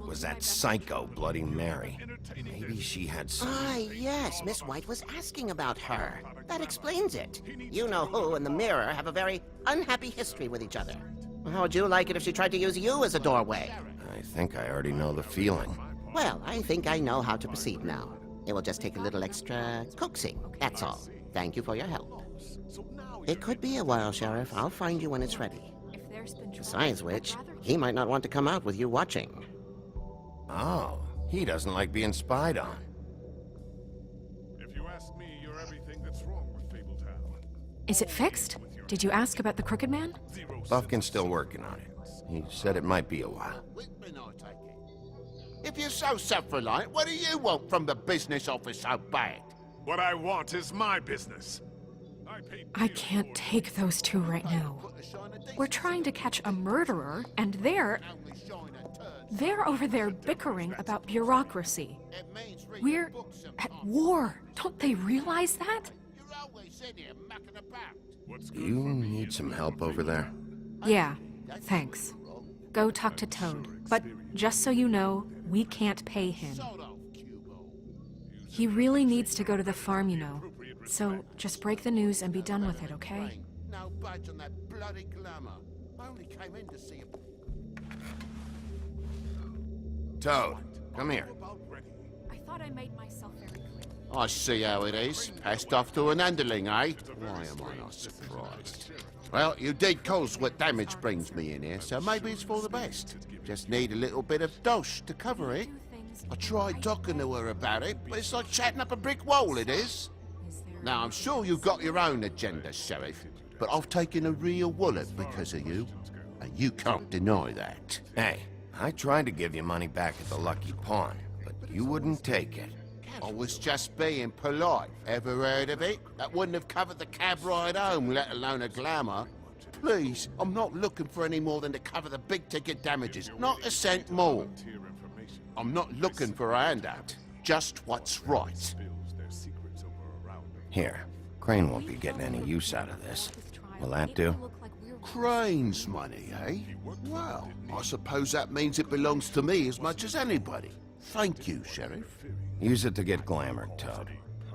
thought was that psycho Bloody Mary. Maybe she had some... Ah, yes, Miss White was asking about her. That explains it. You know who and the mirror have a very unhappy history with each other. How would you like it if she tried to use you as a doorway? I think I already know the feeling. Well, I think I know how to proceed now. It will just take a little extra coaxing, that's all. Thank you for your help. It could be a while, Sheriff. I'll find you when it's ready. Besides which, he might not want to come out with you watching. Oh, he doesn't like being spied on. If you ask me, you're everything that's wrong with Fabletown. Is it fixed? Did you ask about the Crooked Man? Buffkin's still working on it. He said it might be a while. If you're so self-reliant, what do you want from the business office so bad? What I want is my business. I can't take those two right now. We're trying to catch a murderer, and they're over there bickering about bureaucracy. We're at war. Don't they realize that? You need some help over there? Yeah, thanks. Go talk to Toad. But just so you know, we can't pay him. He really needs to go to the farm, you know. So just break the news and be done with it, okay? No budge on that bloody glamour. I only came in to see him. Toad, come here. I thought I made myself very clear. I see how it is. Passed off to an underling, eh? Why am I not surprised? Well, you did cause what damage brings me in here, so maybe it's for the best. Just need a little bit of dosh to cover it. I tried talking to her about it, but it's like chatting up a brick wall, it is. Now, I'm sure you've got your own agenda, Sheriff, but I've taken a real wallet because of you, and you can't deny that. Hey, I tried to give you money back at the Lucky Pawn, but you wouldn't take it. I was just being polite. Ever heard of it? That wouldn't have covered the cab ride home, let alone a glamour. Please, I'm not looking for any more than to cover the big-ticket damages, not a cent more. I'm not looking for a handout, just what's right. Here, Crane won't be getting any use out of this. Will that do? Crane's money, eh? Well, I suppose that means it belongs to me as much as anybody. Thank you, Sheriff. Use it to get glamored, Toad.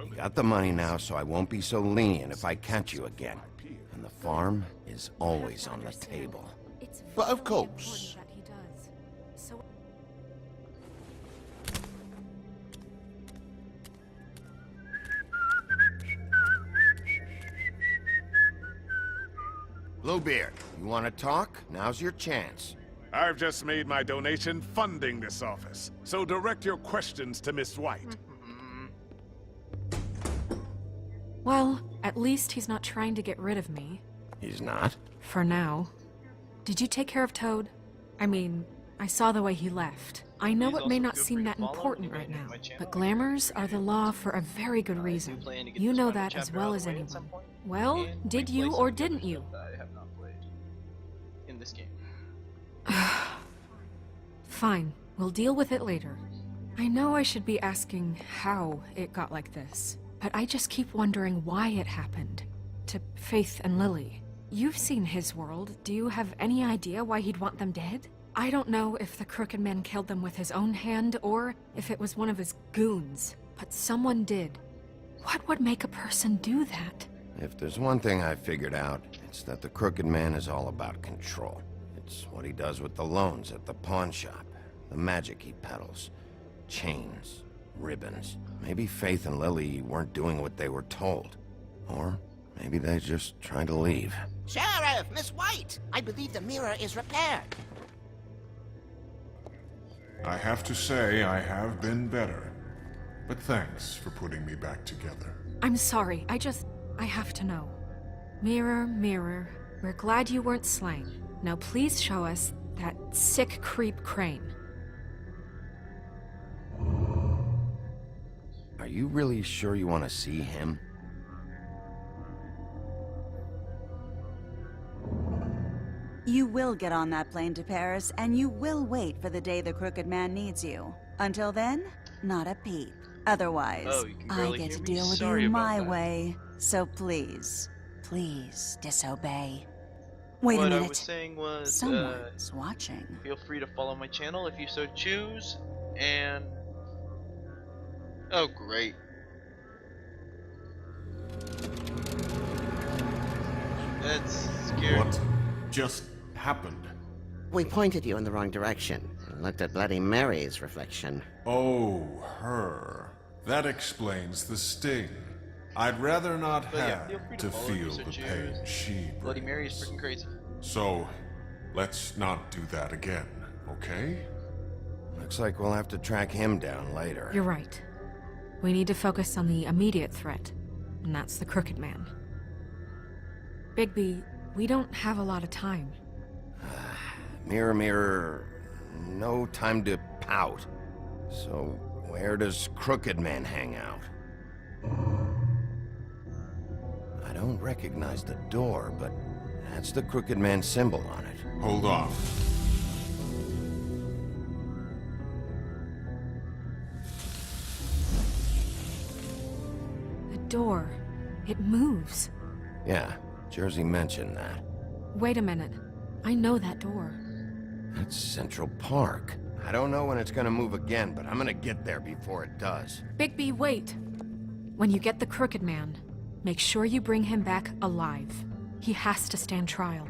You got the money now, so I won't be so lenient if I catch you again. And the farm is always on the table. But of course. Bluebeard, you want to talk? Now's your chance. I've just made my donation funding this office, so direct your questions to Miss White. Well, at least he's not trying to get rid of me. He's not? For now. Did you take care of Toad? I mean, I saw the way he left. I know it may not seem that important right now, but glamours are the law for a very good reason. You know that as well as anyone. Well, did you or didn't you? I have not played in this game. Fine, we'll deal with it later. I know I should be asking how it got like this, but I just keep wondering why it happened. To Faith and Lily. You've seen his world. Do you have any idea why he'd want them dead? I don't know if the Crooked Man killed them with his own hand or if it was one of his goons, but someone did. What would make a person do that? If there's one thing I figured out, it's that the Crooked Man is all about control. It's what he does with the loans at the pawn shop, the magic he peddles, chains, ribbons. Maybe Faith and Lily weren't doing what they were told. Or maybe they're just trying to leave. Sheriff, Miss White! I believe the mirror is repaired. I have to say I have been better, but thanks for putting me back together. I'm sorry, I have to know. Mirror, mirror, we're glad you weren't slain. Now please show us that sick creep Crane. Are you really sure you want to see him? You will get on that plane to Paris, and you will wait for the day the Crooked Man needs you. Until then, not a peep. Otherwise, Oh, you can I barely get hear to me? deal with Sorry you about my that. way. So please, please disobey. Wait a what I minute. was saying was, Someone's watching. feel free to follow my channel if you so choose, and... Oh, great. That's scary. What just happened? We pointed you in the wrong direction and looked at Bloody Mary's reflection. Oh, her. That explains the sting. I'd rather not But yeah, have feel free to to follow me, feel so the cheers. pain she brings. Bloody Mary is freaking crazy. So, let's not do that again, okay? Looks like we'll have to track him down later. You're right. We need to focus on the immediate threat, and that's the Crooked Man. Bigby, we don't have a lot of time. Mirror, mirror, no time to pout. So, where does Crooked Man hang out? I don't recognize the door, but that's the Crooked Man symbol on it. Hold on. The door. It moves. Yeah, Jersey mentioned that. Wait a minute. I know that door. That's Central Park. I don't know when it's gonna move again, but I'm gonna get there before it does. Bigby, wait! When you get the Crooked Man, make sure you bring him back alive. He has to stand trial.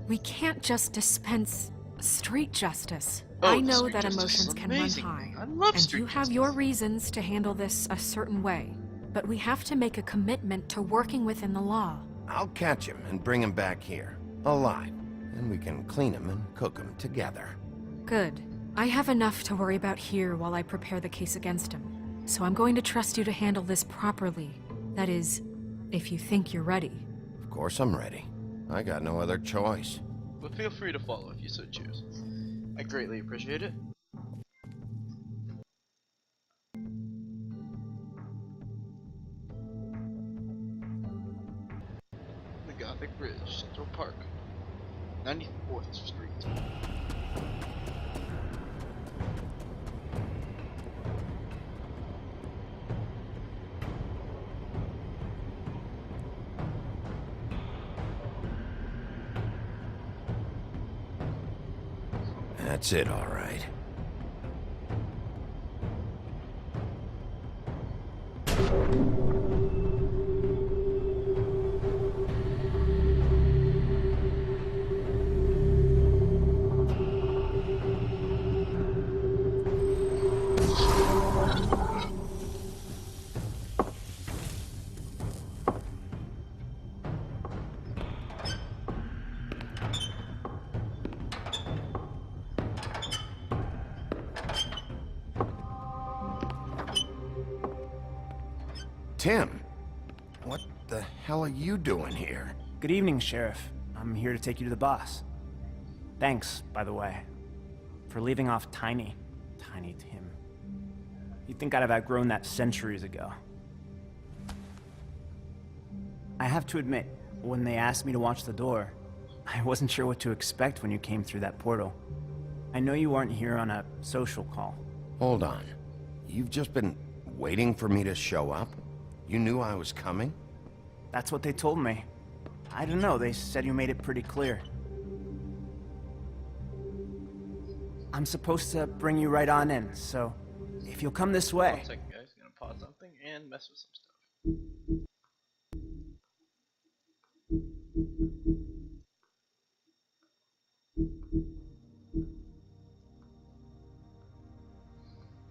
We can't just dispense street justice. Oh, I know street that justice is emotions can run amazing. high. I love and street you have your reasons to handle this a certain way. But we have to make a commitment to working within the law. I'll catch him and bring him back here, alive. And we can clean him and cook him together. Good. I have enough to worry about here while I prepare the case against him. So I'm going to trust you to handle this properly. That is, if you think you're ready. Of course I'm ready. I got no other choice. But feel free to follow if you so choose. I greatly appreciate it. The Gothic Bridge, Central Park, 94th Street. That's it, all right. Tim, what the hell are you doing here? Good evening, Sheriff. I'm here to take you to the boss. Thanks, by the way, for leaving off Tiny. Tiny Tim. You'd think I'd have outgrown that centuries ago. I have to admit, when they asked me to watch the door, I wasn't sure what to expect when you came through that portal. I know you aren't here on a social call. Hold on. You've just been waiting for me to show up? You knew I was coming? That's what they told me. I don't know, they said you made it pretty clear. I'm supposed to bring you right on in, so if you'll come this way. 1 second, guys. Gonna pause something and mess with some stuff.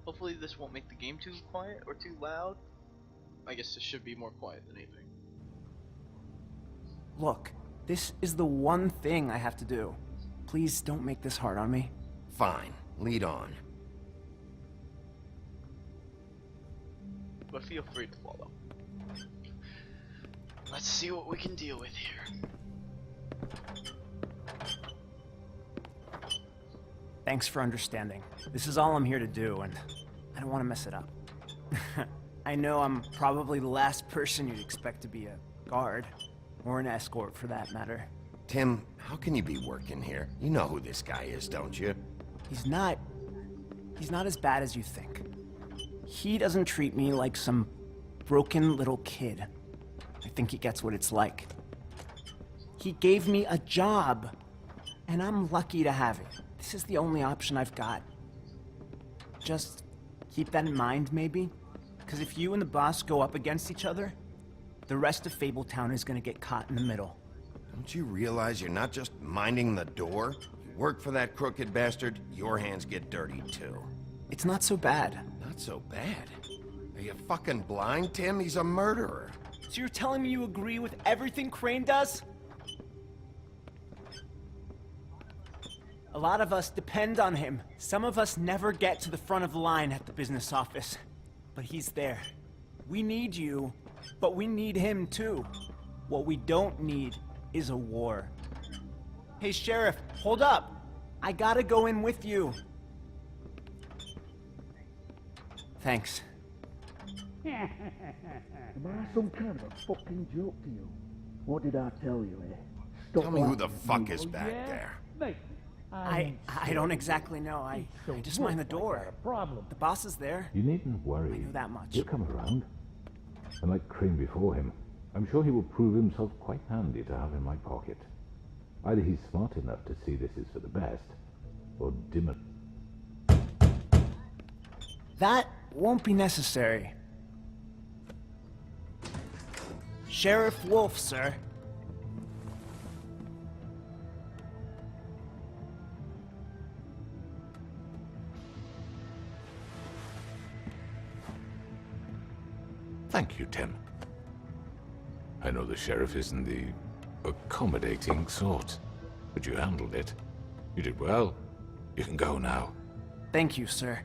Hopefully this won't make the game too quiet or too loud. I guess this should be more quiet than anything. Look, this is the one thing I have to do. Please don't make this hard on me. Fine, lead on. But feel free to follow. Let's see what we can deal with here. Thanks for understanding. This is all I'm here to do, and I don't want to mess it up. I know I'm probably the last person you'd expect to be a guard, or an escort for that matter. Tim, how can you be working here? You know who this guy is, don't you? He's not as bad as you think. He doesn't treat me like some broken little kid. I think he gets what it's like. He gave me a job. And I'm lucky to have it. This is the only option I've got. Just keep that in mind, maybe? Because if you and the boss go up against each other, the rest of Fabletown is gonna get caught in the middle. Don't you realize you're not just minding the door? You work for that crooked bastard, your hands get dirty too. It's not so bad. Not so bad. Are you fucking blind, Tim? He's a murderer. So you're telling me you agree with everything Crane does? A lot of us depend on him. Some of us never get to the front of the line at the business office. But he's there. We need you, but we need him too. What we don't need is a war. Hey, Sheriff, hold up. I gotta go in with you. Thanks. Am I some kind of a fucking joke to you? What did I tell you, eh? Stop Tell me who the laughing. fuck is back there. Mate, I don't exactly know. I just mind the door. Problem. The boss is there. You needn't worry. I know that much. He'll come around. And like Crane before him, I'm sure he will prove himself quite handy to have in my pocket. Either he's smart enough to see this is for the best, or dim it. That won't be necessary. Sheriff Wolf, sir. Thank you, Tim. I know the sheriff isn't the accommodating sort, but you handled it. You did well. You can go now. Thank you, sir.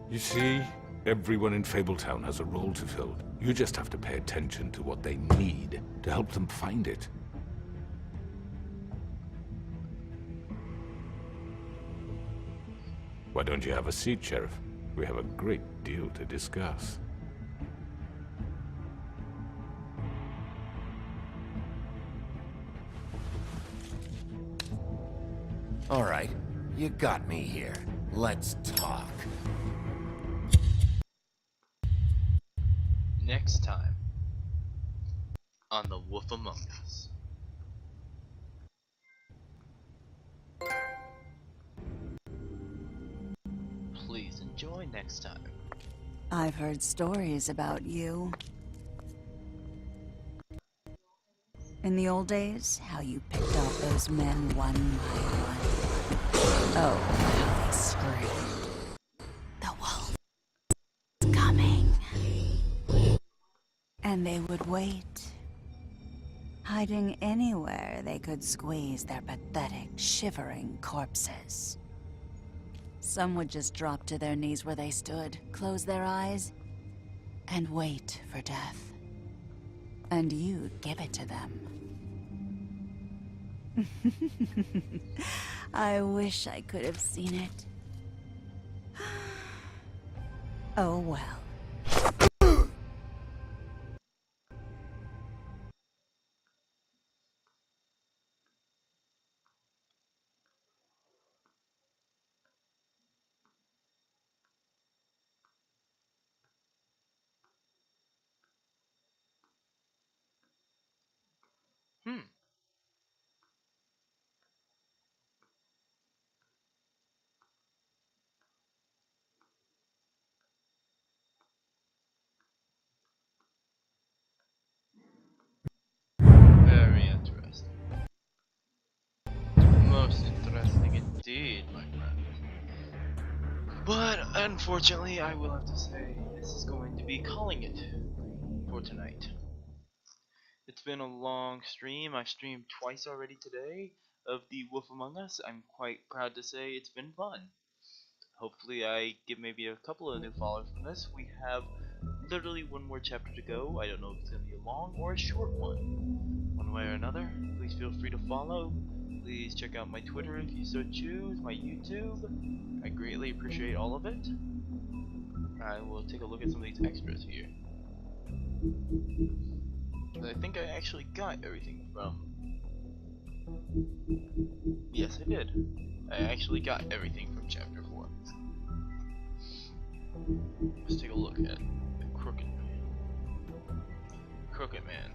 You see, everyone in Fabletown has a role to fill. You just have to pay attention to what they need to help them find it. Why don't you have a seat, Sheriff? We have a great deal to discuss. All right, you got me here. Let's talk. Next time on The Wolf Among Us. Please enjoy next time. I've heard stories about you. In the old days, how you picked off those men one by one. Oh, how they screamed. The wolf is coming. And they would wait, hiding anywhere they could squeeze their pathetic, shivering corpses. Some would just drop to their knees where they stood, close their eyes, and wait for death. And you'd give it to them. I wish I could have seen it. Oh well. Very interesting. Most interesting indeed, my friend. But unfortunately, I will have to say this is going to be calling it for tonight. It's been a long stream. I've streamed twice already today of The Wolf Among Us. I'm quite proud to say it's been fun. Hopefully I get maybe a couple of new followers from this. We have literally one more chapter to go. I don't know if it's going to be a long or a short one. One way or another, please feel free to follow. Please check out my Twitter if you so choose, my YouTube. I greatly appreciate all of it. I will take a look at some of these extras here. I think I actually got everything from... Yes, I did. I actually got everything from Chapter 4. Let's take a look at the Crooked Man. Crooked Man.